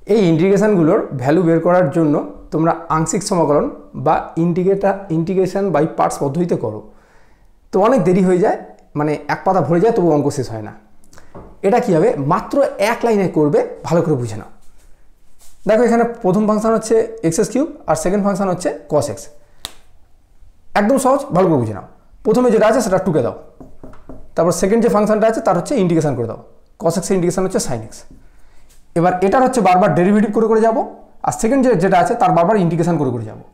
এই ইন্টিগ্রেশনগুলোর ভ্যালু বের করার জন্য তোমরা আংশিক সমাকলন বা ইন্টিগ্রেশন বাই পার্টস পদ্ধতিতে করো, তো অনেক দেরি হয়ে যায়, মানে এক পাতা ভরে যায় তবু অঙ্ক শেষ হয় না। এটা কী হবে, মাত্র এক লাইনে করবে, ভালো করে বুঝে নাও। দেখো এখানে প্রথম ফাংশন হচ্ছে এক্স কিউব আর সেকেন্ড ফাংশন হচ্ছে কস এক্স। একদম সহজ, ভালো করে বুঝে নাও। প্রথমে যেটা আছে সেটা টুকে দাও, তারপর সেকেন্ড যে ফাংশনটা আছে তার হচ্ছে ইন্টিগ্রেশন করে দাও। কস এক্সের ইন্টিগ্রেশন হচ্ছে সাইন এক্স। এবার এটার হচ্ছে বারবার ডেরিভেটিভ করে করে যাবো, আর সেকেন্ড যেটা আছে তার বারবার ইন্টিগ্রেশন করে করে যাবো।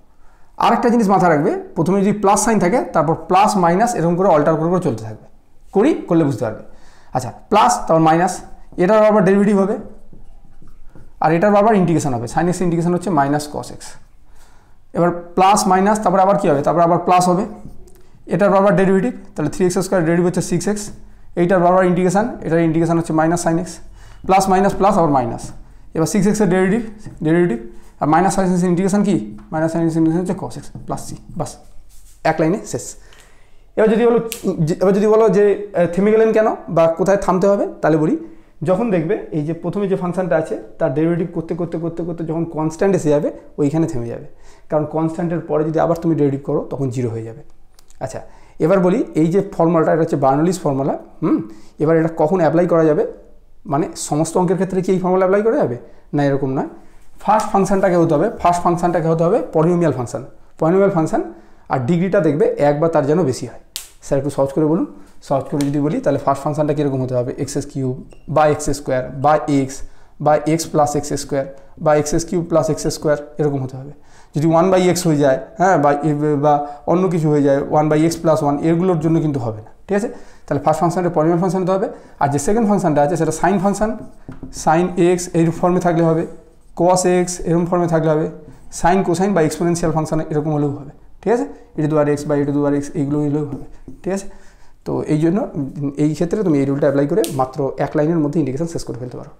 আরেকটা জিনিস মাথা রাখবে, প্রথমে যদি প্লাস সাইন থাকে তারপর প্লাস মাইনাস এরকম করে অল্টার করে করে চলতে থাকবে। করলে বুঝতে পারবে। আচ্ছা, প্লাস তারপর মাইনাস, এটার বারবার ডেরিভেটিভ হবে আর এটার বারবার ইন্টিগ্রেশন হবে। সাইন এক্স ইন্টিগ্রেশন হচ্ছে মাইনাস কস এক্স। এবার প্লাস মাইনাস, তারপর আবার কী হবে, তারপর আবার প্লাস হবে, এটার বারবার ডেরিভেটিভ, তাহলে 3x স্কোয়ার ডেরিভেটিভ হচ্ছে 6x। এইটার বারবার ইন্টিগ্রেশন, এটার ইন্টিগ্রেশন হচ্ছে minus sine x. Plus minus plus আবার মাইনাস, এবার 6x এর ডেরিভেটিভ আর মাইনাস সাইন এক্স ইন্টিগ্রেশন কি, মাইনাস সাইন এক্স ইন্টিগ্রেশন হচ্ছে কস এক্স প্লাস সি। বাস, এক লাইনে শেষ। এবার যদি বলো যে থেমে গেলেন কেন বা কোথায় থামতে হবে, তাহলে বলি, যখন দেখবে এই যে প্রথমে যে ফাংশনটা আছে তার ডেরিভেটিভ করতে করতে করতে করতে যখন কনস্ট্যান্ট এসে যাবে ওইখানে থেমে যাবে, কারণ কনস্ট্যান্টের পরে যদি আবার তুমি ডেরিভেটিভ করো তখন 0 হয়ে যাবে। আচ্ছা, এবার বলি, এই যে ফর্মুলাটা এটা হচ্ছে বার্নৌলিস ফর্মুলা। এবার এটা কখন অ্যাপ্লাই করা যাবে, মানে সমস্ত অঙ্কের ক্ষেত্রে কি এই ফর্মুলা অ্যাপ্লাই করা যাবে না, এরকম নয়। ফার্স্ট ফাংশনটাকে হতে হবে পলিনোমিয়াল ফাংশন, আর ডিগ্রিটা দেখবে 1 বা তার যেন বেশি হয়। স্যার একটু সহজ করে বলুন। সহজ করে যদি বলি তাহলে ফার্স্ট ফাংশনটা কীরকম হতে হবে, এক্স কিউব বা এক্স স্কোয়ার বা এক্স প্লাস এক্স স্কোয়ার বা x cube plus x square এরকম হতে হবে। যদি 1/x হয়ে যায়, হ্যাঁ, বা অন্য কিছু হয়ে যায় 1/x + 1, এগুলোর জন্য কিন্তু হবে না, ঠিক আছে। তাহলে ফার্স্ট ফাংশনটা পলিনোমিয়াল ফাংশন হতে হবে, আর যে সেকেন্ড ফাংশনটা আছে সেটা সাইন ফাংশন, সাইন এক্স এই ফর্মে থাকলে হবে, কস এক্স এরকম ফর্মে থাকলে হবে, সাইন কোসাইন বা এক্সপোনেনশিয়াল ফাংশন এরকম হলেও হবে, ঠিক আছে। e⁻x বা e⁻x এইগুলো হলেও হবে, ঠিক আছে। তো এই জন্য এই ক্ষেত্রে তুমি এই রুলটা অ্যাপ্লাই করে মাত্র এক লাইনের মধ্যে ইন্টিগ্রেশন শেষ করে ফেলতে পারো।